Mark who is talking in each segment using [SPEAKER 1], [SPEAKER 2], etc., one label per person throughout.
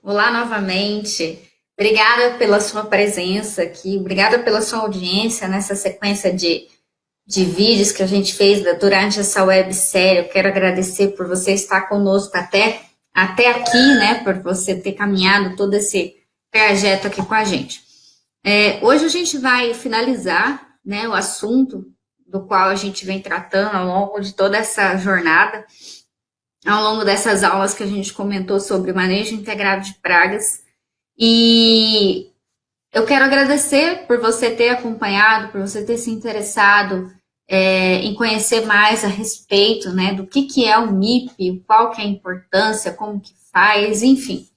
[SPEAKER 1] Olá novamente. Obrigada pela sua presença aqui, obrigada pela sua audiência nessa sequência de vídeos que a gente fez durante essa websérie. Eu quero agradecer por você estar conosco até aqui, né? Por você ter caminhado todo esse trajeto aqui com a gente. Hoje a gente vai finalizar, né, o assunto do qual a gente vem tratando ao longo de toda essa jornada, ao longo dessas aulas que a gente comentou sobre o manejo integrado de pragas. E eu quero agradecer por você ter acompanhado, por você ter se interessado em conhecer mais a respeito, né, do que é o MIP, qual que é a importância, como que faz, enfim.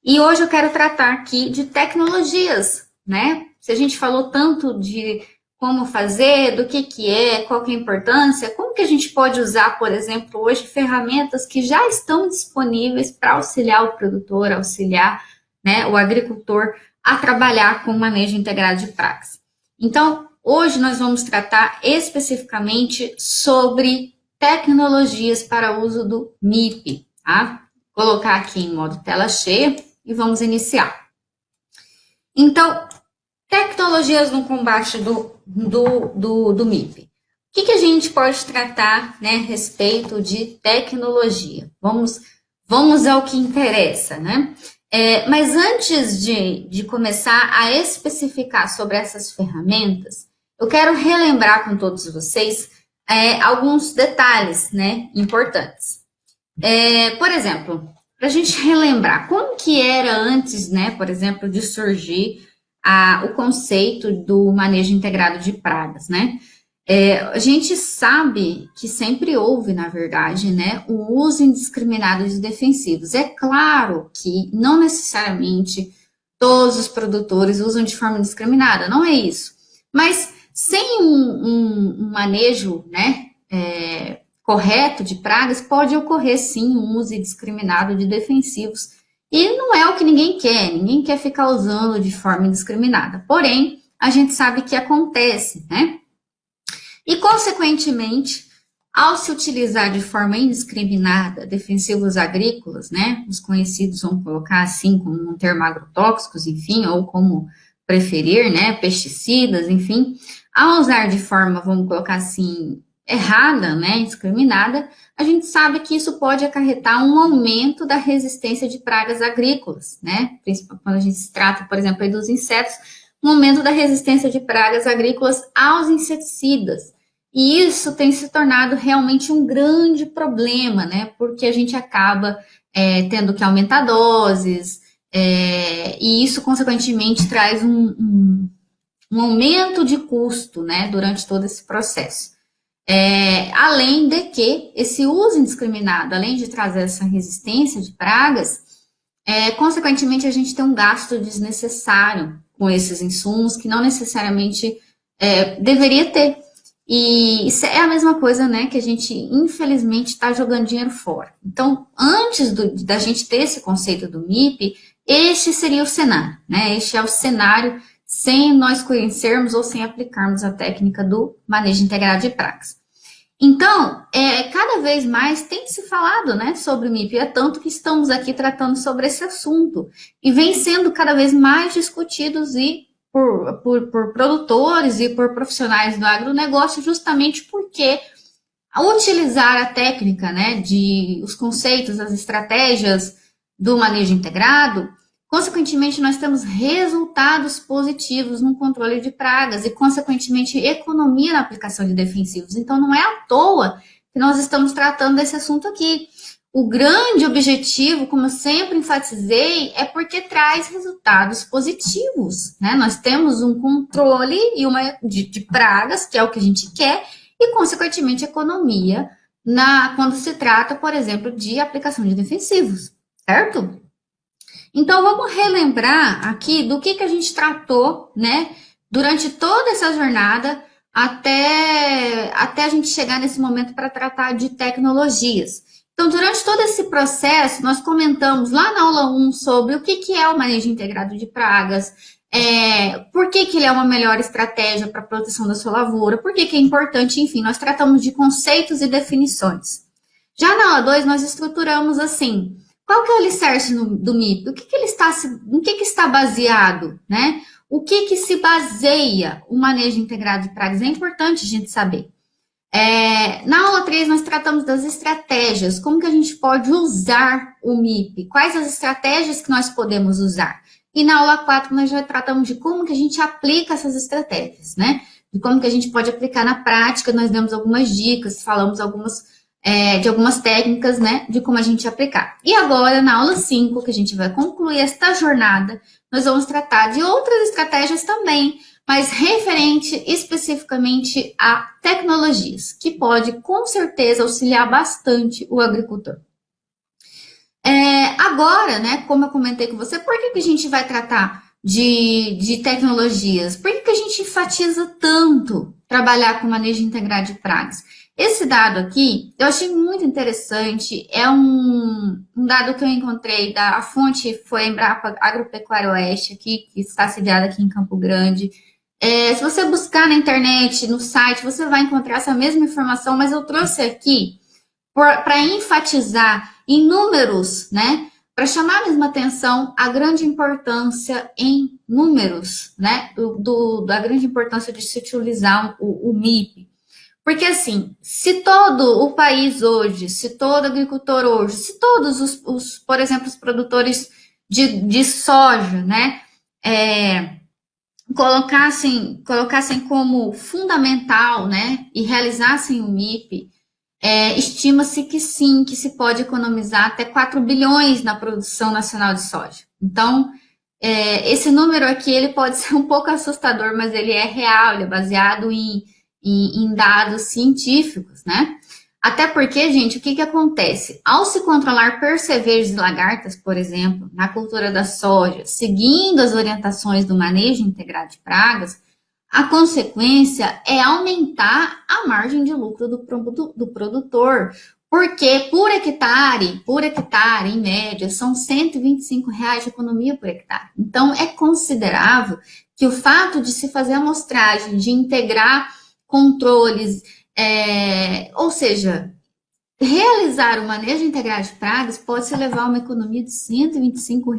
[SPEAKER 1] E hoje eu quero tratar aqui de tecnologias, né? Se a gente falou tanto de como fazer, do que é, qual que é a importância, como que a gente pode usar, por exemplo, hoje, ferramentas que já estão disponíveis para auxiliar o produtor, auxiliar, né, o agricultor a trabalhar com o manejo integrado de pragas. Então, hoje nós vamos tratar especificamente sobre tecnologias para uso do MIP, tá? Vou colocar aqui em modo tela cheia e vamos iniciar. Então, tecnologias no combate do MIP. O que a gente pode tratar, né, a respeito de tecnologia? Vamos ao que interessa, né? Mas antes de começar a especificar sobre essas ferramentas, eu quero relembrar com todos vocês alguns detalhes, né, importantes. Por exemplo, para a gente relembrar como que era antes, né, por exemplo, de surgir o conceito do manejo integrado de pragas, né? A gente sabe que sempre houve, na verdade, né, o uso indiscriminado de defensivos. É claro que não necessariamente todos os produtores usam de forma indiscriminada, não é isso. Mas sem um manejo, né, correto de pragas, pode ocorrer sim um uso indiscriminado de defensivos. E não é o que ninguém quer ficar usando de forma indiscriminada. Porém, a gente sabe que acontece, né? E, consequentemente, ao se utilizar de forma indiscriminada defensivos agrícolas, né? Os conhecidos vão colocar assim como um termo agrotóxicos, enfim, ou como preferir, né? Pesticidas, enfim. Ao usar de forma, vamos colocar assim, errada, né? Indiscriminada, a gente sabe que isso pode acarretar um aumento da resistência de pragas agrícolas, né? Principalmente quando a gente se trata, por exemplo, aí dos insetos, um aumento da resistência de pragas agrícolas aos inseticidas. E isso tem se tornado realmente um grande problema, né? Porque a gente acaba tendo que aumentar doses, e isso, consequentemente, traz um aumento de custo, né, durante todo esse processo. Além de que esse uso indiscriminado, além de trazer essa resistência de pragas, consequentemente a gente tem um gasto desnecessário com esses insumos que não necessariamente deveria ter. E isso é a mesma coisa, né, que a gente, infelizmente, está jogando dinheiro fora. Então, antes da gente ter esse conceito do MIP, este seria o cenário, né? Este é o cenário sem nós conhecermos ou sem aplicarmos a técnica do manejo integrado de pragas. Então, cada vez mais tem se falado, né, sobre o MIP, é tanto que estamos aqui tratando sobre esse assunto, e vem sendo cada vez mais discutidos por produtores e por profissionais do agronegócio, justamente porque ao utilizar a técnica, né, os conceitos, as estratégias do manejo integrado, consequentemente nós temos resultados positivos no controle de pragas e, consequentemente, economia na aplicação de defensivos. Então, não é à toa que nós estamos tratando desse assunto aqui. O grande objetivo, como eu sempre enfatizei, é porque traz resultados positivos, né? Nós temos um controle de pragas, que é o que a gente quer, e, consequentemente, economia quando se trata, por exemplo, de aplicação de defensivos, certo? Então, vamos relembrar aqui do que a gente tratou, né, durante toda essa jornada, até a gente chegar nesse momento para tratar de tecnologias. Então, durante todo esse processo, nós comentamos lá na aula 1 sobre o que é o manejo integrado de pragas, por que ele é uma melhor estratégia para a proteção da sua lavoura, por que é importante, enfim, nós tratamos de conceitos e definições. Já na aula 2, nós estruturamos assim: Qual que é o alicerce do MIP? No que está baseado, né? O que se baseia o manejo integrado de pragas? É importante a gente saber. Na aula 3, nós tratamos das estratégias, como que a gente pode usar o MIP, quais as estratégias que nós podemos usar. E na aula 4, nós já tratamos de como que a gente aplica essas estratégias, né? De como que a gente pode aplicar na prática, nós demos algumas dicas, falamos de algumas técnicas, né, de como a gente aplicar. E agora, na aula 5, que a gente vai concluir esta jornada, nós vamos tratar de outras estratégias também, mas referente especificamente a tecnologias, que pode, com certeza, auxiliar bastante o agricultor. Agora, né, como eu comentei com você, por que a gente vai tratar de tecnologias? Por que a gente enfatiza tanto trabalhar com manejo integrado de pragas? Esse dado aqui, eu achei muito interessante, é um dado que eu encontrei, a fonte foi a Embrapa Agropecuária Oeste, aqui, que está sediada aqui em Campo Grande. Se você buscar na internet, no site, você vai encontrar essa mesma informação, mas eu trouxe aqui para enfatizar em números, né? Para chamar a mesma atenção a grande importância em números, né? Da grande importância de se utilizar o MIP. Porque, assim, se todo o país hoje, se todo agricultor hoje, se todos por exemplo, os produtores de soja, né? Colocassem como fundamental, né? E realizassem o MIP, estima-se que sim, que se pode economizar até 4 bilhões na produção nacional de soja. Então, esse número aqui ele pode ser um pouco assustador, mas ele é real, ele é baseado em dados científicos, né? Até porque, gente, o que acontece? Ao se controlar percevejos e lagartas, por exemplo, na cultura da soja, seguindo as orientações do manejo integrado de pragas, a consequência é aumentar a margem de lucro do produtor, porque por hectare, em média, são R$ 125 de economia por hectare. Então, é considerável que o fato de se fazer a amostragem, de integrar controles, ou seja, realizar o manejo integrado de pragas pode se levar a uma economia de R$ 125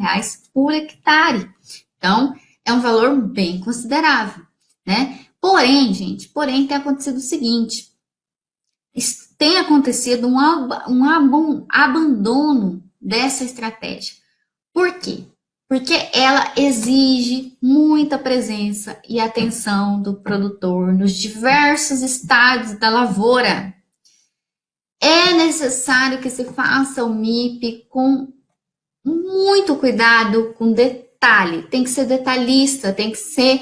[SPEAKER 1] por hectare. Então, é um valor bem considerável, né? Porém, gente, tem acontecido o seguinte, tem acontecido um abandono dessa estratégia. Por quê? Porque ela exige muita presença e atenção do produtor nos diversos estádios da lavoura. É necessário que se faça o MIP com muito cuidado, com detalhe. Tem que ser detalhista, tem que ser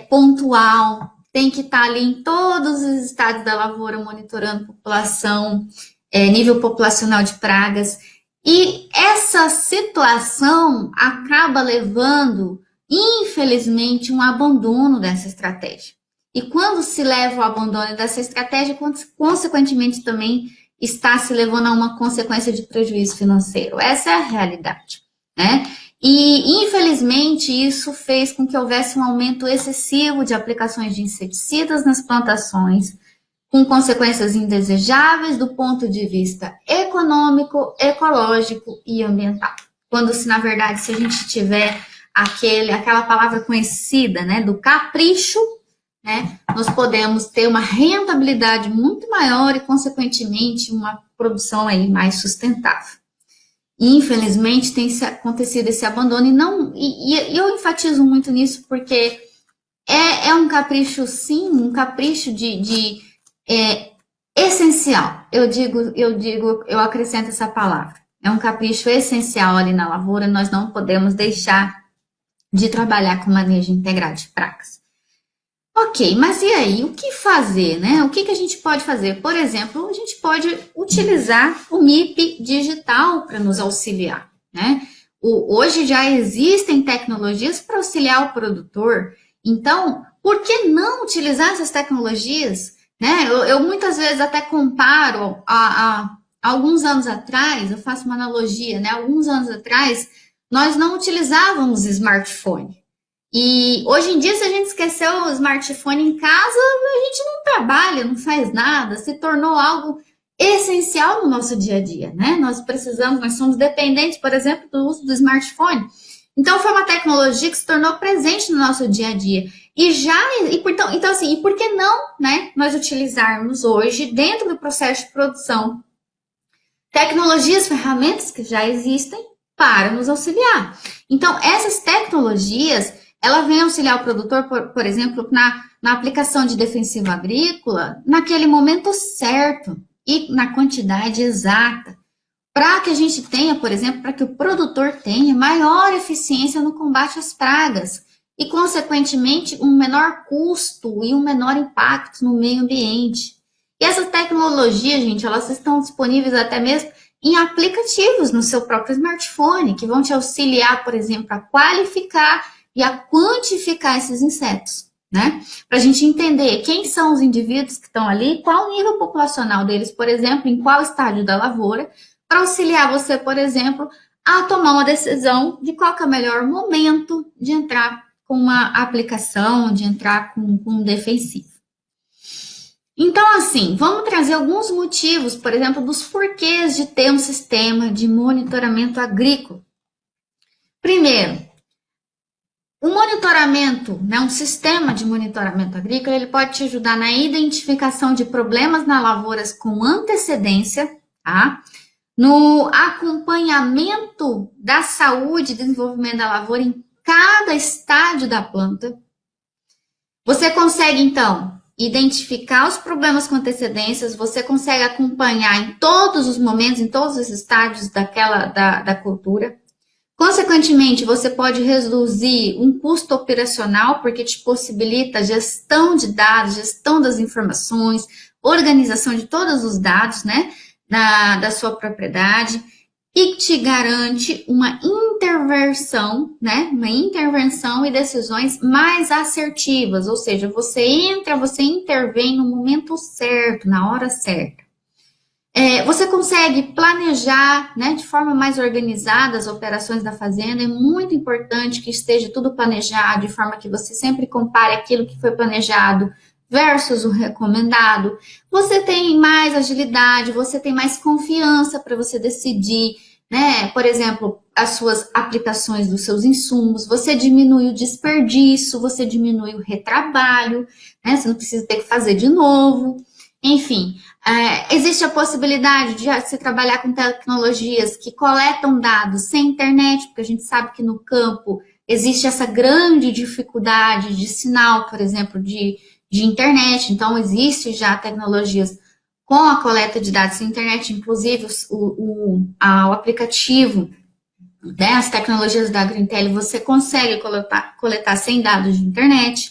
[SPEAKER 1] pontual, tem que estar ali em todos os estádios da lavoura, monitorando população, nível populacional de pragas. E essa situação acaba levando, infelizmente, um abandono dessa estratégia. E quando se leva ao abandono dessa estratégia, consequentemente também está se levando a uma consequência de prejuízo financeiro. Essa é a realidade, né? E, infelizmente, isso fez com que houvesse um aumento excessivo de aplicações de inseticidas nas plantações, com consequências indesejáveis do ponto de vista econômico, ecológico e ambiental. Quando, se na verdade, se a gente tiver aquela palavra conhecida, né, do capricho, né, nós podemos ter uma rentabilidade muito maior e, consequentemente, uma produção aí mais sustentável. E, infelizmente, tem acontecido esse abandono e eu enfatizo muito nisso porque é um capricho, sim, um capricho de essencial. Eu acrescento essa palavra. É um capricho essencial ali na lavoura, nós não podemos deixar de trabalhar com manejo integrado de pragas. Ok, mas e aí? O que fazer, né? O que a gente pode fazer? Por exemplo, a gente pode utilizar o MIP digital para nos auxiliar, né? Hoje já existem tecnologias para auxiliar o produtor, então, por que não utilizar essas tecnologias? Né? Eu muitas vezes até comparo a alguns anos atrás, eu faço uma analogia, né? Alguns anos atrás, nós não utilizávamos smartphone. E hoje em dia, se a gente esqueceu o smartphone em casa, a gente não trabalha, não faz nada, se tornou algo essencial no nosso dia a dia, né? Nós somos dependentes, por exemplo, do uso do smartphone. Então, foi uma tecnologia que se tornou presente no nosso dia a dia. Então, assim, e por que não, né, nós utilizarmos hoje, dentro do processo de produção, tecnologias, ferramentas que já existem para nos auxiliar. Então, essas tecnologias, ela vem auxiliar o produtor, por exemplo, na aplicação de defensivo agrícola, naquele momento certo e na quantidade exata, para que a gente tenha, por exemplo, para que o produtor tenha maior eficiência no combate às pragas e, consequentemente, um menor custo e um menor impacto no meio ambiente. E essas tecnologias, gente, elas estão disponíveis até mesmo em aplicativos no seu próprio smartphone, que vão te auxiliar, por exemplo, a qualificar e a quantificar esses insetos, né? Para a gente entender quem são os indivíduos que estão ali, qual o nível populacional deles, por exemplo, em qual estágio da lavoura, para auxiliar você, por exemplo, a tomar uma decisão de qual é o melhor momento de entrar com uma aplicação, de entrar com um defensivo. Então, assim, vamos trazer alguns motivos, por exemplo, dos porquês de ter um sistema de monitoramento agrícola. Primeiro, o monitoramento, né, um sistema de monitoramento agrícola, ele pode te ajudar na identificação de problemas nas lavouras com antecedência, tá? No acompanhamento da saúde e desenvolvimento da lavoura em cada estágio da planta. Você consegue, então, identificar os problemas com antecedências, você consegue acompanhar em todos os momentos, em todos os estágios da cultura. Consequentemente, você pode reduzir um custo operacional, porque te possibilita gestão de dados, gestão das informações, organização de todos os dados, né, da sua propriedade, e te garante uma intervenção, né, uma intervenção e decisões mais assertivas, ou seja, você intervém no momento certo, na hora certa. Você consegue planejar, né, de forma mais organizada as operações da fazenda. É muito importante que esteja tudo planejado, de forma que você sempre compare aquilo que foi planejado versus o recomendado. Você tem mais agilidade, você tem mais confiança para você decidir, né, por exemplo, as suas aplicações dos seus insumos, você diminui o desperdício, você diminui o retrabalho, né, você não precisa ter que fazer de novo. Enfim, existe a possibilidade de se trabalhar com tecnologias que coletam dados sem internet, porque a gente sabe que no campo existe essa grande dificuldade de sinal, por exemplo, de internet. Então, existe já tecnologias com a coleta de dados sem internet, inclusive o aplicativo, né, as tecnologias da AgriIntelli, você consegue coletar sem dados de internet.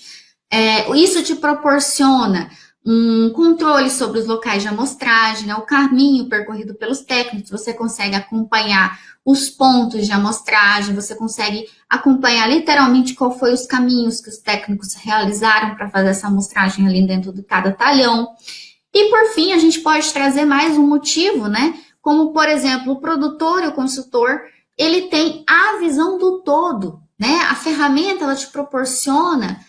[SPEAKER 1] Isso te proporciona um controle sobre os locais de amostragem, né, o caminho percorrido pelos técnicos, você consegue acompanhar os pontos de amostragem, você consegue acompanhar literalmente qual foi os caminhos que os técnicos realizaram para fazer essa amostragem ali dentro de cada talhão. E por fim, a gente pode trazer mais um motivo, né, como por exemplo, o produtor e o consultor, ele tem a visão do todo, né, a ferramenta, ela te proporciona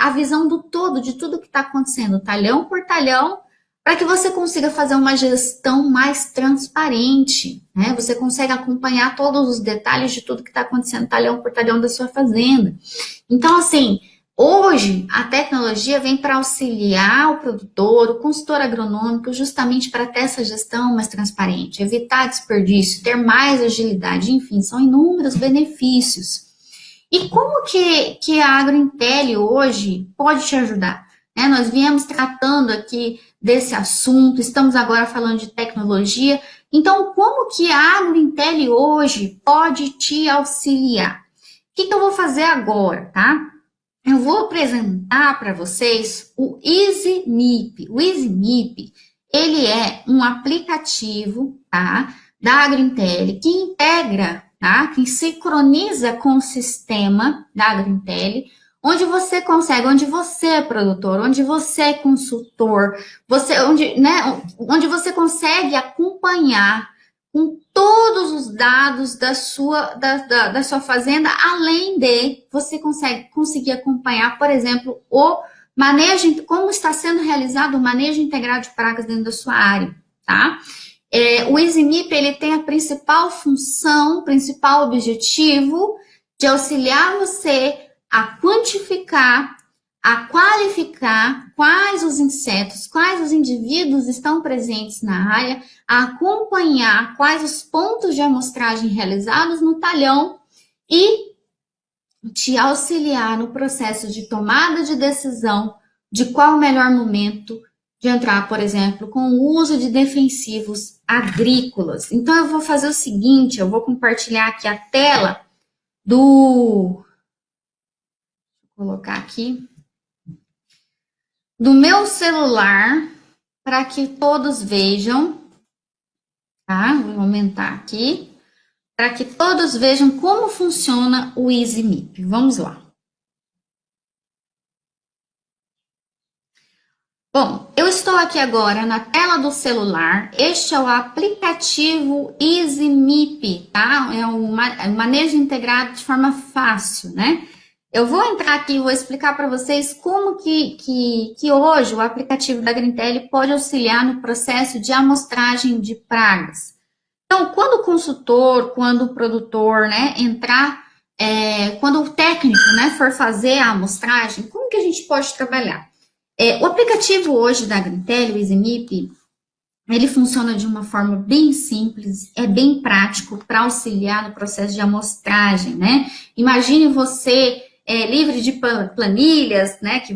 [SPEAKER 1] a visão do todo, de tudo que está acontecendo, talhão por talhão, para que você consiga fazer uma gestão mais transparente, né? Você consegue acompanhar todos os detalhes de tudo que está acontecendo, talhão por talhão da sua fazenda. Então, assim, hoje a tecnologia vem para auxiliar o produtor, o consultor agronômico, justamente para ter essa gestão mais transparente, evitar desperdício, ter mais agilidade, enfim, são inúmeros benefícios. E como que a AgriIntelli hoje pode te ajudar? Nós viemos tratando aqui desse assunto, estamos agora falando de tecnologia. Então, como que a AgriIntelli hoje pode te auxiliar? O que eu vou fazer agora, tá? Eu vou apresentar para vocês o EasyMip. O EasyMip, ele é um aplicativo, tá, da AgriIntelli que integra, tá, que sincroniza com o sistema da AgriIntelli, onde você consegue, onde você é produtor, onde você é consultor, onde você consegue acompanhar com todos os dados da sua fazenda, além de você conseguir acompanhar, por exemplo, o como está sendo realizado o manejo integrado de pragas dentro da sua área, tá? O EasyMIP, ele tem a principal função, principal objetivo de auxiliar você a quantificar, a qualificar quais os insetos, quais os indivíduos estão presentes na área, a acompanhar quais os pontos de amostragem realizados no talhão e te auxiliar no processo de tomada de decisão de qual o melhor momento de entrar, por exemplo, com o uso de defensivos agrícolas. Então, eu vou fazer o seguinte, eu vou compartilhar aqui a tela vou colocar aqui, do meu celular, para que todos vejam, tá? Vou aumentar aqui, para que todos vejam como funciona o EasyMIP. Vamos lá. Bom, eu estou aqui agora na tela do celular. Este é o aplicativo EasyMIP, tá? É um manejo integrado de forma fácil, né? Eu vou entrar aqui e vou explicar para vocês como que hoje o aplicativo da Greentel pode auxiliar no processo de amostragem de pragas. Então, quando o consultor, quando o produtor, né, quando o técnico, né, for fazer a amostragem, como que a gente pode trabalhar? O aplicativo hoje da Greentel, o EasyMIP, ele funciona de uma forma bem simples, é bem prático para auxiliar no processo de amostragem, né? Imagine você livre de planilhas, né, que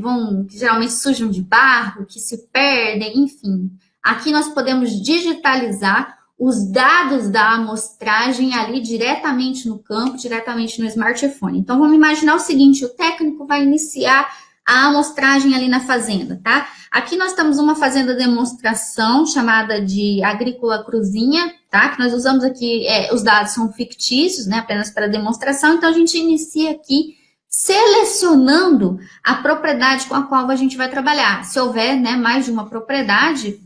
[SPEAKER 1] geralmente sujam de barro, que se perdem, enfim. Aqui nós podemos digitalizar os dados da amostragem ali diretamente no campo, diretamente no smartphone. Então, vamos imaginar o seguinte, o técnico vai iniciar a amostragem ali na fazenda, tá? Aqui nós temos uma fazenda demonstração chamada de Agrícola Cruzinha, tá? Que nós usamos aqui, os dados são fictícios, né? Apenas para demonstração, então a gente inicia aqui selecionando a propriedade com a qual a gente vai trabalhar. Se houver, né, mais de uma propriedade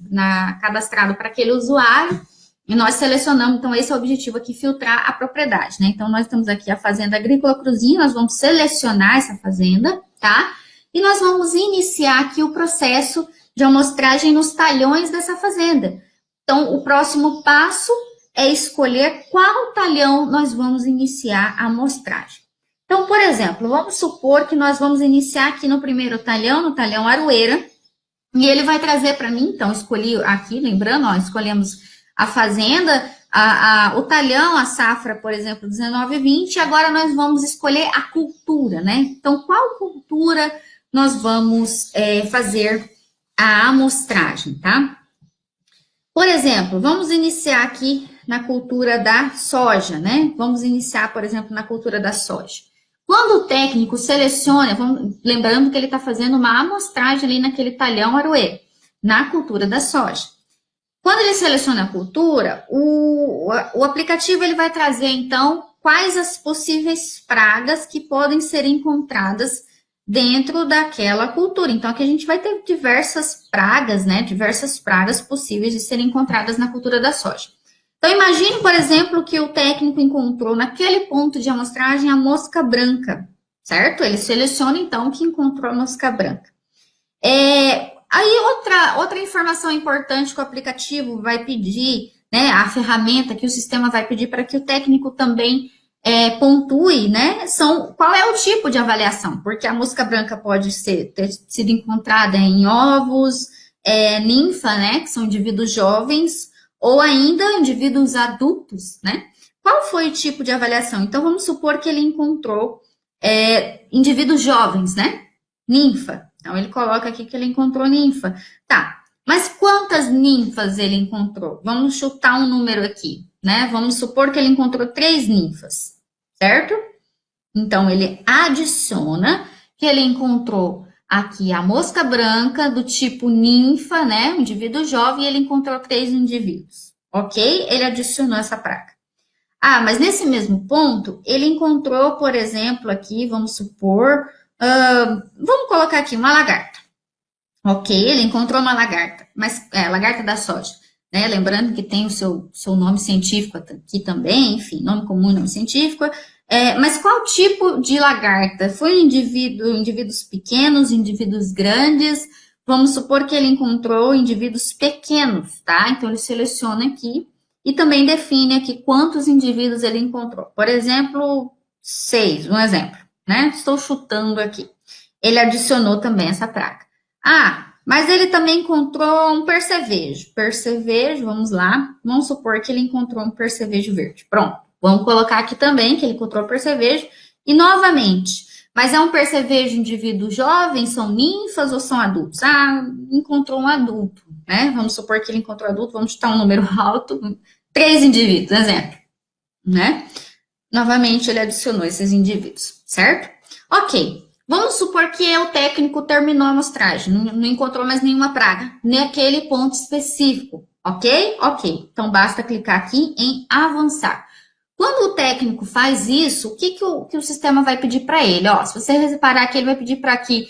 [SPEAKER 1] cadastrada para aquele usuário, e nós selecionamos, então esse é o objetivo aqui, filtrar a propriedade, né? Então nós temos aqui a Fazenda Agrícola Cruzinha, nós vamos selecionar essa fazenda, tá? E nós vamos iniciar aqui o processo de amostragem nos talhões dessa fazenda. Então, o próximo passo é escolher qual talhão nós vamos iniciar a amostragem. Então, por exemplo, vamos supor que nós vamos iniciar aqui no primeiro talhão, no talhão Aroeira, e ele vai trazer para mim, então, escolhi aqui, lembrando, ó, escolhemos a fazenda, o talhão, a safra, por exemplo, 19-20, e agora nós vamos escolher a cultura, né? Então, qual cultura nós vamos fazer a amostragem, tá? Por exemplo, vamos iniciar aqui na cultura da soja, né? Vamos iniciar, por exemplo, na cultura da soja. Quando o técnico seleciona, lembrando que ele está fazendo uma amostragem ali naquele talhão aroeiro, na cultura da soja. Quando ele seleciona a cultura, o aplicativo ele vai trazer, então, quais as possíveis pragas que podem ser encontradas dentro daquela cultura. Então, aqui a gente vai ter diversas pragas, né? Diversas pragas possíveis de serem encontradas na cultura da soja. Então, imagine, por exemplo, que o técnico encontrou naquele ponto de amostragem a mosca branca, certo? Ele seleciona, então, que encontrou a mosca branca. Aí, outra informação importante que o aplicativo vai pedir, né? A ferramenta que o sistema vai pedir para que o técnico também pontue, né? Qual é o tipo de avaliação? Porque a mosca branca pode ter sido encontrada em ovos, ninfa, né? Que são indivíduos jovens, ou ainda indivíduos adultos, né? Qual foi o tipo de avaliação? Então, vamos supor que ele encontrou indivíduos jovens, né? Ninfa. Então, ele coloca aqui que ele encontrou ninfa. Tá, mas quantas ninfas ele encontrou? Vamos chutar um número aqui, né? Vamos supor que ele encontrou 3 ninfas, certo? Então, ele adiciona que ele encontrou aqui a mosca branca do tipo ninfa, né? Um indivíduo jovem, e ele encontrou 3 indivíduos, ok? Ele adicionou essa praga. Ah, mas nesse mesmo ponto, ele encontrou, por exemplo, aqui, vamos supor, vamos colocar aqui uma lagarta. Ok, ele encontrou uma lagarta, mas lagarta da soja. né? Lembrando que tem o seu nome científico aqui também, enfim, nome comum e nome científico. Mas qual tipo de lagarta? Foi indivíduos pequenos, indivíduos grandes? Vamos supor que ele encontrou indivíduos pequenos, tá? Então ele seleciona aqui e também define aqui quantos indivíduos ele encontrou. Por exemplo, 6, um exemplo, né? Estou chutando aqui. Ele adicionou também essa praga. Ah, mas ele também encontrou um percevejo. Percevejo, vamos lá. Vamos supor que ele encontrou um percevejo verde. Pronto. Vamos colocar aqui também que ele encontrou um percevejo. E novamente, mas é um percevejo indivíduo jovem? São ninfas ou são adultos? Ah, encontrou um adulto, né? Vamos supor que ele encontrou adulto. Vamos chutar um número alto. 3 indivíduos, exemplo, né? Novamente, ele adicionou esses indivíduos, certo? Ok. Vamos supor que o técnico terminou a amostragem, não encontrou mais nenhuma praga naquele ponto específico, ok? Ok. Então, basta clicar aqui em avançar. Quando o técnico faz isso, o que o sistema vai pedir para ele? Ó, se você reparar que ele vai pedir para que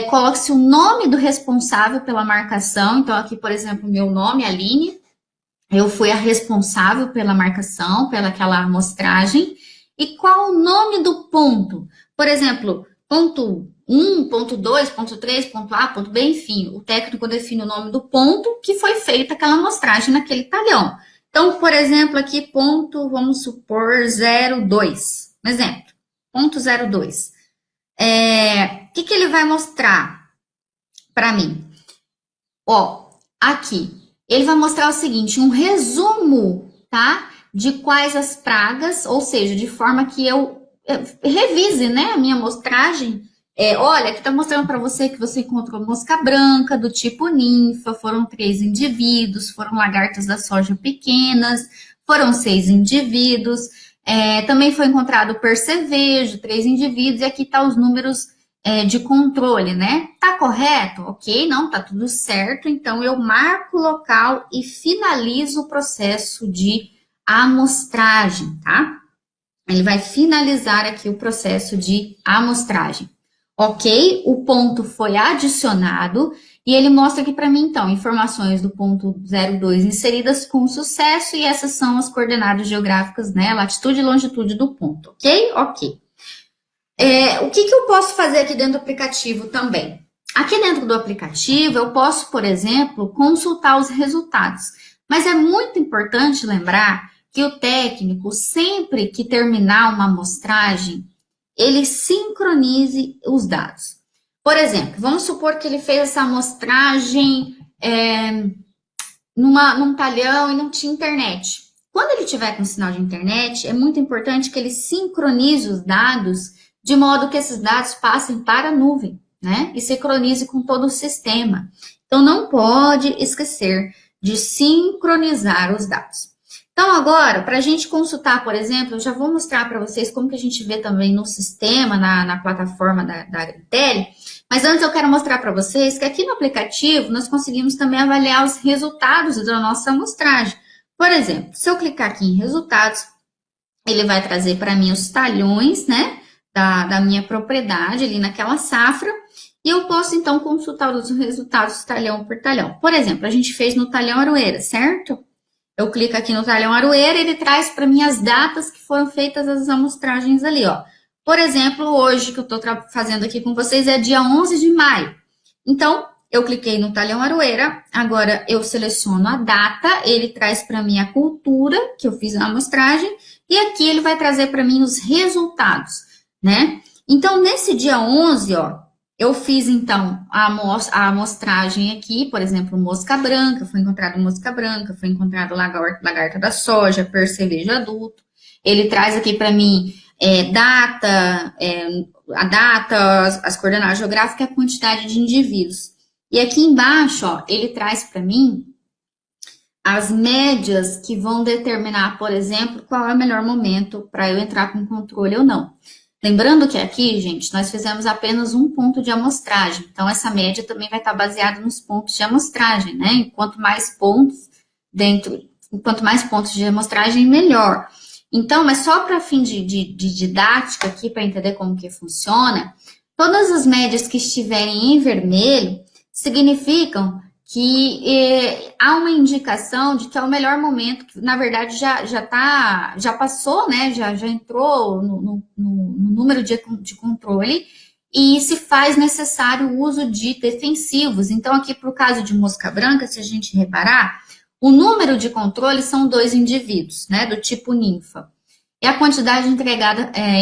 [SPEAKER 1] coloque-se o nome do responsável pela marcação. Então, aqui, por exemplo, meu nome, Aline. Eu fui a responsável pela marcação, pelaquela amostragem. E qual o nome do ponto? Por exemplo, ponto 1, ponto 2, ponto 3, ponto A, ponto B, enfim. O técnico define o nome do ponto que foi feita aquela amostragem naquele talhão. Então, por exemplo, aqui, ponto, vamos supor, 02. Um exemplo, ponto 02. O que ele vai mostrar para mim? Ó, aqui, ele vai mostrar o seguinte, um resumo, tá? De quais as pragas, ou seja, de forma que eu revise, né, a minha amostragem. Olha, aqui tá mostrando para você que você encontrou mosca branca do tipo ninfa, foram 3 indivíduos, foram lagartas da soja pequenas, foram 6 indivíduos, também foi encontrado percevejo, 3 indivíduos, e aqui tá os números de controle, né? Tá correto? Ok, não, tá tudo certo. Então, eu marco o local e finalizo o processo de amostragem, tá? Ele vai finalizar aqui o processo de amostragem. Ok, o ponto foi adicionado e ele mostra aqui para mim, então, informações do ponto 02 inseridas com sucesso e essas são as coordenadas geográficas, né? Latitude e longitude do ponto, ok? Ok. O que eu posso fazer aqui dentro do aplicativo também? Aqui dentro do aplicativo, eu posso, por exemplo, consultar os resultados. Mas é muito importante lembrar que o técnico, sempre que terminar uma amostragem, ele sincronize os dados. Por exemplo, vamos supor que ele fez essa amostragem num talhão e não tinha internet. Quando ele tiver com sinal de internet, é muito importante que ele sincronize os dados de modo que esses dados passem para a nuvem, né? E sincronize com todo o sistema. Então, não pode esquecer de sincronizar os dados. Então, agora, para a gente consultar, por exemplo, eu já vou mostrar para vocês como que a gente vê também no sistema, na plataforma da Agritel, mas antes eu quero mostrar para vocês que aqui no aplicativo nós conseguimos também avaliar os resultados da nossa amostragem. Por exemplo, se eu clicar aqui em resultados, ele vai trazer para mim os talhões, né? Da minha propriedade ali naquela safra, e eu posso então consultar os resultados talhão por talhão. Por exemplo, a gente fez no talhão Aroeira, certo? Eu clico aqui no talhão Aroeira, ele traz para mim as datas que foram feitas as amostragens ali, ó. Por exemplo, hoje que eu estou fazendo aqui com vocês é dia 11 de maio. Então, eu cliquei no talhão Aroeira, agora eu seleciono a data, ele traz para mim a cultura que eu fiz a amostragem, e aqui ele vai trazer para mim os resultados, né? Então, nesse dia 11, ó, eu fiz, então, a amostragem aqui, por exemplo, mosca branca, foi encontrado mosca branca, foi encontrado lagarta da soja, percevejo adulto. Ele traz aqui para mim a data, as coordenadas geográficas e a quantidade de indivíduos. E aqui embaixo, ó, ele traz para mim as médias que vão determinar, por exemplo, qual é o melhor momento para eu entrar com controle ou não. Lembrando que aqui, gente, nós fizemos apenas um ponto de amostragem. Então, essa média também vai estar baseada nos pontos de amostragem, né? Quanto mais pontos de amostragem, melhor. Então, mas só para fim de didática aqui, para entender como que funciona, todas as médias que estiverem em vermelho significam que há uma indicação de que é o melhor momento, que na verdade já passou, né? Já entrou no número de controle e se faz necessário o uso de defensivos. Então, aqui para o caso de mosca branca, se a gente reparar, o número de controle são 2 indivíduos, né? Do tipo ninfa. E a quantidade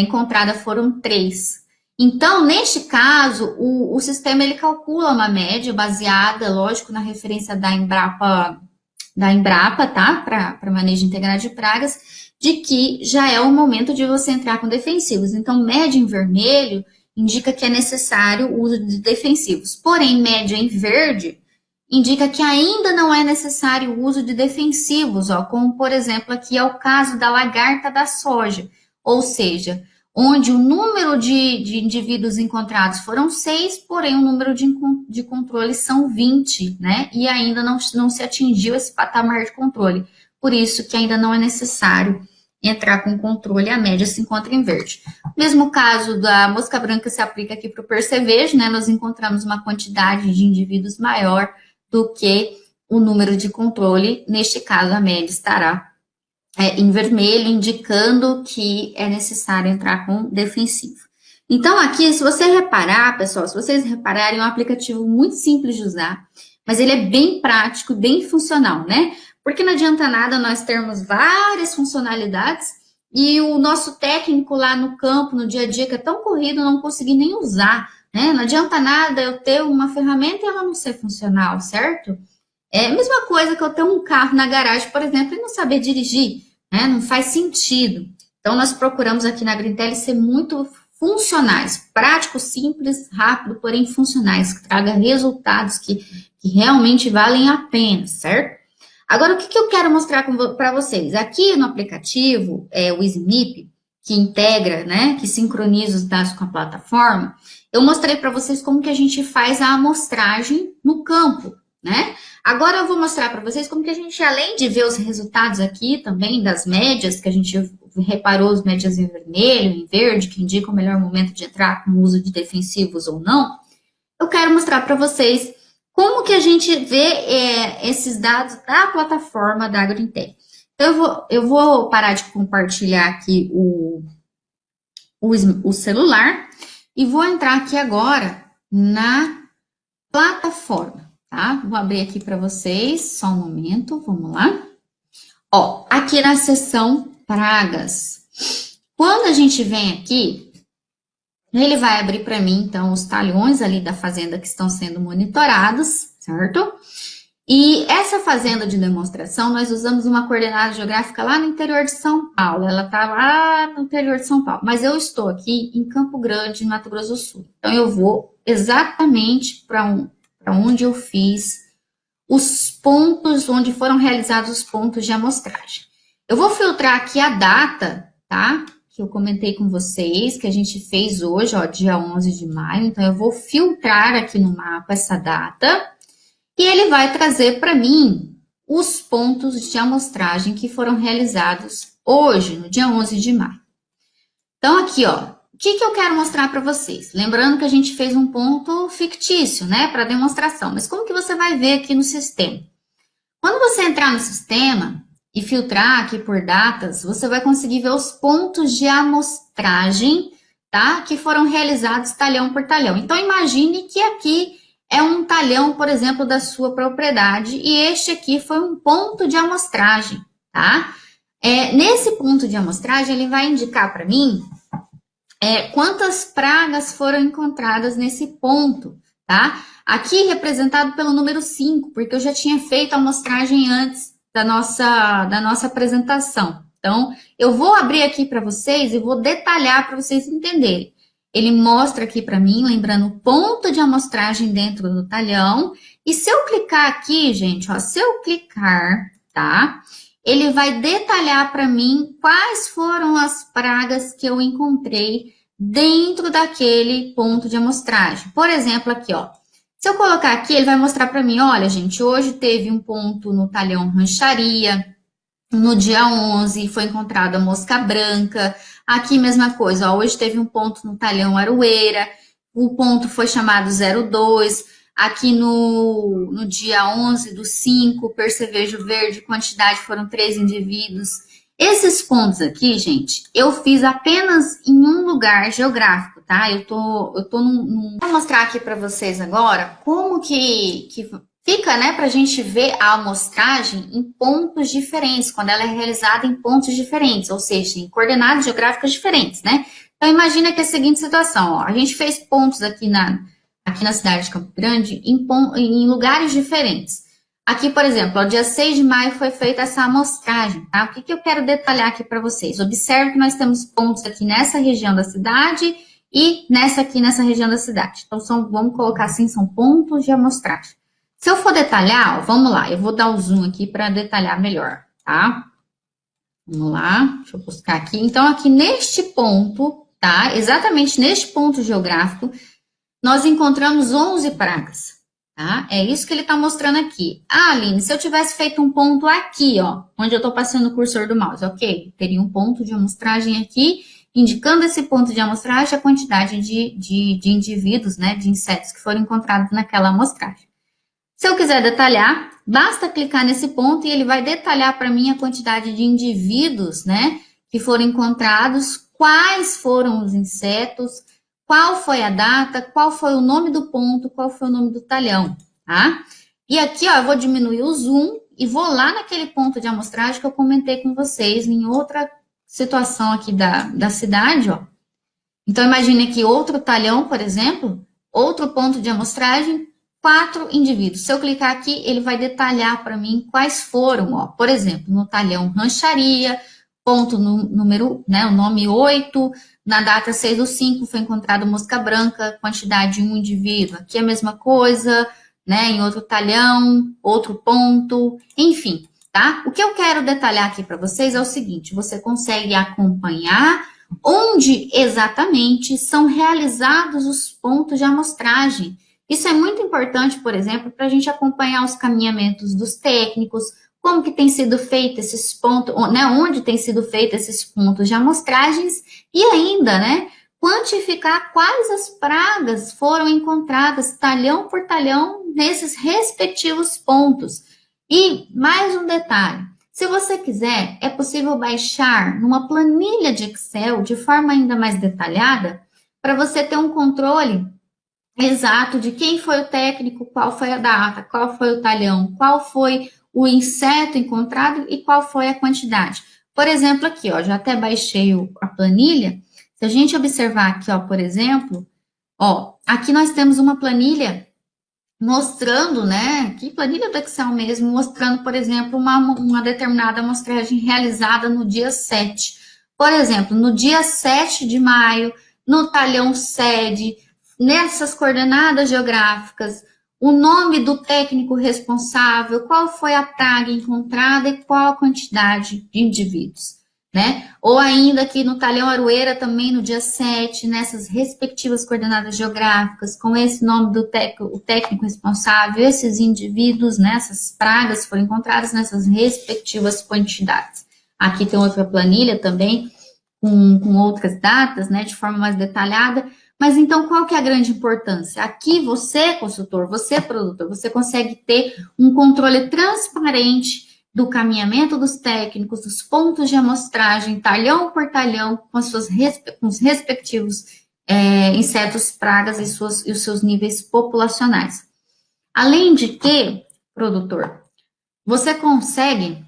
[SPEAKER 1] encontrada foram 3. Então, neste caso, o sistema ele calcula uma média baseada, lógico, na referência da Embrapa, tá? Para manejo integrado de pragas, de que já é o momento de você entrar com defensivos. Então, média em vermelho indica que é necessário o uso de defensivos. Porém, média em verde indica que ainda não é necessário o uso de defensivos, ó, como, por exemplo, aqui é o caso da lagarta da soja, ou seja, onde o número de indivíduos encontrados foram 6, porém o número de controle são 20, né? E ainda não se atingiu esse patamar de controle. Por isso que ainda não é necessário entrar com controle, a média se encontra em verde. O mesmo caso da mosca branca se aplica aqui para o percevejo, né? Nós encontramos uma quantidade de indivíduos maior do que o número de controle. Neste caso, a média estará em vermelho, indicando que é necessário entrar com defensivo. Então, aqui, se você reparar, pessoal, se vocês repararem, é um aplicativo muito simples de usar, mas ele é bem prático, bem funcional, né? Porque não adianta nada nós termos várias funcionalidades e o nosso técnico lá no campo, no dia a dia, que é tão corrido, não conseguir nem usar, né? Não adianta nada eu ter uma ferramenta e ela não ser funcional, certo? É a mesma coisa que eu ter um carro na garagem, por exemplo, e não saber dirigir, né? Não faz sentido. Então, nós procuramos aqui na Greentelli ser muito funcionais, práticos, simples, rápido, porém funcionais, que traga resultados que realmente valem a pena, certo? Agora, o que eu quero mostrar para vocês? Aqui no aplicativo, o EasyMip, que integra, né, que sincroniza os dados com a plataforma, eu mostrei para vocês como que a gente faz a amostragem no campo, né? Agora eu vou mostrar para vocês como que a gente, além de ver os resultados aqui também das médias, que a gente reparou as médias em vermelho, em verde, que indicam o melhor momento de entrar com o uso de defensivos ou não, eu quero mostrar para vocês como que a gente vê esses dados da plataforma da AgroIntel. Então, eu vou parar de compartilhar aqui o celular e vou entrar aqui agora na plataforma, tá? Vou abrir aqui para vocês, só um momento, vamos lá. Ó, aqui na seção pragas. Quando a gente vem aqui, ele vai abrir para mim, então, os talhões ali da fazenda que estão sendo monitorados, certo? E essa fazenda de demonstração, nós usamos uma coordenada geográfica lá no interior de São Paulo. Ela está lá no interior de São Paulo. Mas eu estou aqui em Campo Grande, no Mato Grosso do Sul. Então, eu vou exatamente para onde eu fiz os pontos, onde foram realizados os pontos de amostragem. Eu vou filtrar aqui a data, tá? Que eu comentei com vocês, que a gente fez hoje, ó, dia 11 de maio. Então, eu vou filtrar aqui no mapa essa data. E ele vai trazer para mim os pontos de amostragem que foram realizados hoje, no dia 11 de maio. Então, aqui, ó, o que eu quero mostrar para vocês? Lembrando que a gente fez um ponto fictício, né, para demonstração. Mas como que você vai ver aqui no sistema? Quando você entrar no sistema e filtrar aqui por datas, você vai conseguir ver os pontos de amostragem, tá, que foram realizados talhão por talhão. Então, imagine que aqui é um talhão, por exemplo, da sua propriedade, e este aqui foi um ponto de amostragem, tá? Nesse ponto de amostragem, ele vai indicar para mim quantas pragas foram encontradas nesse ponto, tá? Aqui representado pelo número 5, porque eu já tinha feito a amostragem antes da nossa apresentação. Então, eu vou abrir aqui para vocês e vou detalhar para vocês entenderem. Ele mostra aqui para mim, lembrando o ponto de amostragem dentro do talhão. E se eu clicar aqui, gente, ó, se eu clicar, tá? Ele vai detalhar para mim quais foram as pragas que eu encontrei dentro daquele ponto de amostragem. Por exemplo, aqui, ó. Se eu colocar aqui, ele vai mostrar para mim, olha, gente, hoje teve um ponto no talhão rancharia. No dia 11 foi encontrada a mosca branca. Aqui, mesma coisa, ó, hoje teve um ponto no talhão aroeira, o ponto foi chamado 02. Aqui no dia 11/5, percevejo verde, quantidade foram 3 indivíduos. Esses pontos aqui, gente, eu fiz apenas em um lugar geográfico, tá? Eu tô Vou mostrar aqui para vocês agora como que fica, né, para a gente ver a amostragem em pontos diferentes, quando ela é realizada em pontos diferentes, ou seja, em coordenadas geográficas diferentes, né? Então, imagina que é a seguinte situação, ó, a gente fez pontos aqui na cidade de Campo Grande em lugares diferentes. Aqui, por exemplo, no dia 6 de maio foi feita essa amostragem, tá? O que eu quero detalhar aqui para vocês? Observe que nós temos pontos aqui nessa região da cidade e nessa região da cidade. Então, vamos colocar assim, são pontos de amostragem. Se eu for detalhar, ó, vamos lá, eu vou dar o zoom aqui para detalhar melhor, tá? Vamos lá, deixa eu buscar aqui. Então, aqui neste ponto, tá? Exatamente neste ponto geográfico, nós encontramos 11 pragas, tá? É isso que ele está mostrando aqui. Ah, Aline, se eu tivesse feito um ponto aqui, ó, onde eu estou passando o cursor do mouse, ok? Teria um ponto de amostragem aqui, indicando esse ponto de amostragem a quantidade de indivíduos, né, de insetos que foram encontrados naquela amostragem. Se eu quiser detalhar, basta clicar nesse ponto e ele vai detalhar para mim a quantidade de indivíduos, né, que foram encontrados, quais foram os insetos, qual foi a data, qual foi o nome do ponto, qual foi o nome do talhão, tá? E aqui, ó, eu vou diminuir o zoom e vou lá naquele ponto de amostragem que eu comentei com vocês em outra situação aqui da cidade, ó. Então, imagine aqui outro talhão, por exemplo, outro ponto de amostragem, 4 indivíduos. Se eu clicar aqui, ele vai detalhar para mim quais foram, ó. Por exemplo, no talhão rancharia, ponto número, né, o nome 8, na data 6/5 foi encontrado mosca branca, quantidade de um indivíduo. Aqui é a mesma coisa, né, em outro talhão, outro ponto, enfim, tá? O que eu quero detalhar aqui para vocês é o seguinte, você consegue acompanhar onde exatamente são realizados os pontos de amostragem. Isso é muito importante, por exemplo, para a gente acompanhar os caminhamentos dos técnicos, como que tem sido feito esses pontos, né, onde tem sido feito esses pontos de amostragens e ainda, né, quantificar quais as pragas foram encontradas talhão por talhão nesses respectivos pontos. E mais um detalhe, se você quiser, é possível baixar numa planilha de Excel de forma ainda mais detalhada para você ter um controle exato de quem foi o técnico, qual foi a data, qual foi o talhão, qual foi o inseto encontrado e qual foi a quantidade. Por exemplo, aqui, ó, já até baixei a planilha. Se a gente observar aqui, ó, por exemplo, ó, aqui nós temos uma planilha mostrando, né, que planilha do Excel mesmo, mostrando, por exemplo, uma determinada amostragem realizada no dia 7. Por exemplo, no dia 7 de maio, no talhão sede, nessas coordenadas geográficas, o nome do técnico responsável, qual foi a praga encontrada e qual a quantidade de indivíduos, né? Ou ainda aqui no talhão Aroeira, também no dia 7, nessas respectivas coordenadas geográficas, com esse nome do o técnico responsável, esses indivíduos, né, essas pragas foram encontradas nessas respectivas quantidades. Aqui tem outra planilha também, com outras datas, né, de forma mais detalhada. Mas então, qual que é a grande importância? Aqui você, consultor, você, produtor, você consegue ter um controle transparente do caminhamento dos técnicos, dos pontos de amostragem, talhão por talhão, com os respectivos insetos, pragas e os seus níveis populacionais. Além de que, produtor, você consegue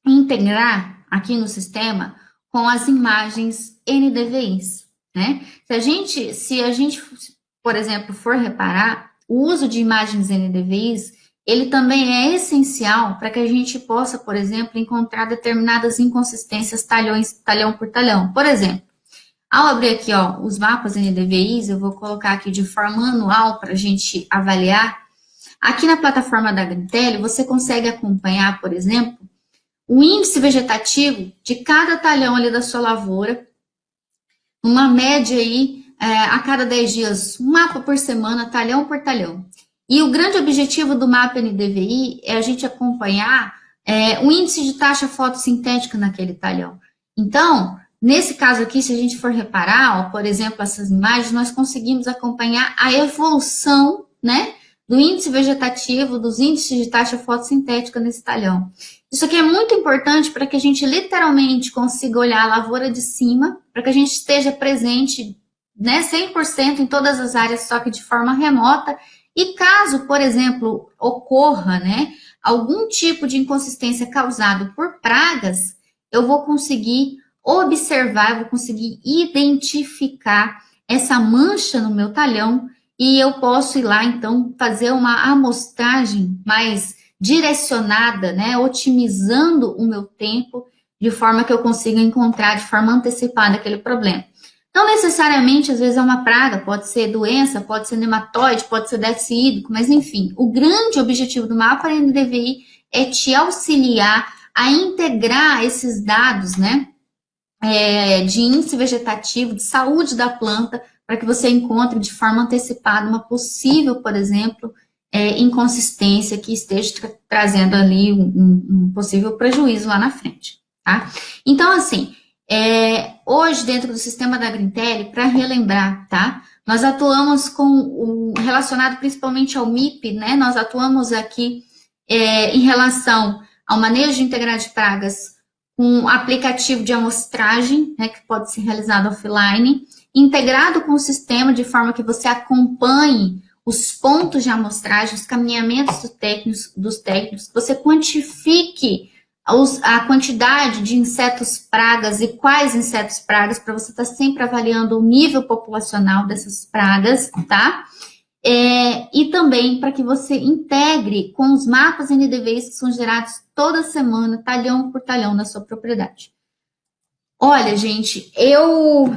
[SPEAKER 1] integrar aqui no sistema com as imagens NDVIs, né? Se a gente, por exemplo, for reparar, o uso de imagens NDVIs, ele também é essencial para que a gente possa, por exemplo, encontrar determinadas inconsistências talhão por talhão. Por exemplo, ao abrir aqui, ó, os mapas NDVIs, eu vou colocar aqui de forma manual para a gente avaliar. Aqui na plataforma da Grintelli, você consegue acompanhar, por exemplo, o índice vegetativo de cada talhão ali da sua lavoura, uma média aí, a cada 10 dias, um mapa por semana, talhão por talhão. E o grande objetivo do mapa NDVI é a gente acompanhar o índice de taxa fotossintética naquele talhão. Então, nesse caso aqui, se a gente for reparar, ó, por exemplo, essas imagens, nós conseguimos acompanhar a evolução, né, do índice vegetativo, dos índices de taxa fotossintética nesse talhão. Isso aqui é muito importante para que a gente literalmente consiga olhar a lavoura de cima, para que a gente esteja presente, né, 100% em todas as áreas, só que de forma remota. E caso, por exemplo, ocorra, né, algum tipo de inconsistência causado por pragas, eu vou conseguir observar, eu vou conseguir identificar essa mancha no meu talhão e eu posso ir lá, então, fazer uma amostragem mais direcionada, né, otimizando o meu tempo, de forma que eu consiga encontrar de forma antecipada aquele problema. Não necessariamente, às vezes, é uma praga, pode ser doença, pode ser nematóide, pode ser déficit hídrico, mas enfim, o grande objetivo do mapa NDVI é te auxiliar a integrar esses dados, né, de índice vegetativo, de saúde da planta, para que você encontre de forma antecipada uma possível, por exemplo, inconsistência que esteja trazendo ali um possível prejuízo lá na frente, tá? Então, assim, hoje, dentro do sistema da Greentelly, para relembrar, tá? Nós atuamos relacionado principalmente ao MIP, né? Nós atuamos aqui em relação ao manejo integral de pragas, um aplicativo de amostragem, né, que pode ser realizado offline, integrado com o sistema de forma que você acompanhe os pontos de amostragem, os caminhamentos dos técnicos, que você quantifique a quantidade de insetos pragas e quais insetos pragas, para você estar sempre avaliando o nível populacional dessas pragas, tá? E também para que você integre com os mapas NDVs que são gerados toda semana, talhão por talhão, na sua propriedade. Olha, gente, eu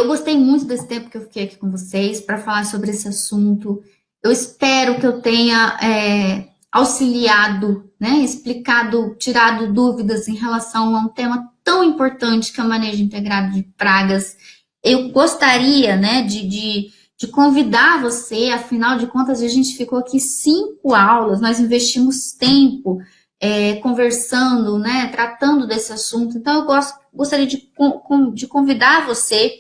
[SPEAKER 1] gostei muito desse tempo que eu fiquei aqui com vocês para falar sobre esse assunto. Eu espero que eu tenha auxiliado, né, explicado, tirado dúvidas em relação a um tema tão importante que é o manejo integrado de pragas. Eu gostaria, né, de convidar você, afinal de contas, a gente ficou aqui 5 aulas, nós investimos tempo conversando, né, tratando desse assunto. Então, eu gostaria de convidar você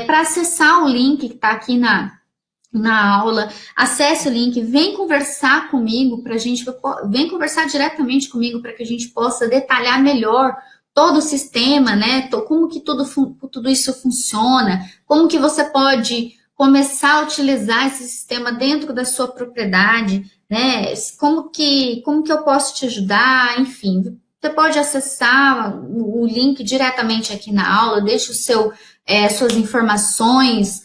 [SPEAKER 1] para acessar o link que está aqui na aula, acesse o link, vem conversar comigo vem conversar diretamente comigo para que a gente possa detalhar melhor todo o sistema, né? Como que tudo isso funciona, como que você pode começar a utilizar esse sistema dentro da sua propriedade, né? Como que eu posso te ajudar, enfim. Você pode acessar o link diretamente aqui na aula, deixa suas informações,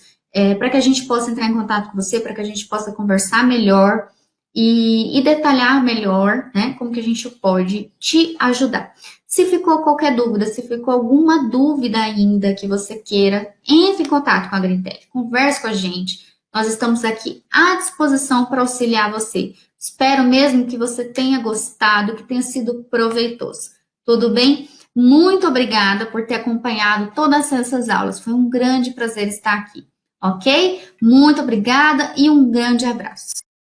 [SPEAKER 1] para que a gente possa entrar em contato com você, para que a gente possa conversar melhor e detalhar melhor, né, como que a gente pode te ajudar. Se ficou qualquer dúvida, se ficou alguma dúvida ainda que você queira, entre em contato com a Greentelly, converse com a gente. Nós estamos aqui à disposição para auxiliar você. Espero mesmo que você tenha gostado, que tenha sido proveitoso. Tudo bem? Muito obrigada por ter acompanhado todas essas aulas. Foi um grande prazer estar aqui, ok? Muito obrigada e um grande abraço.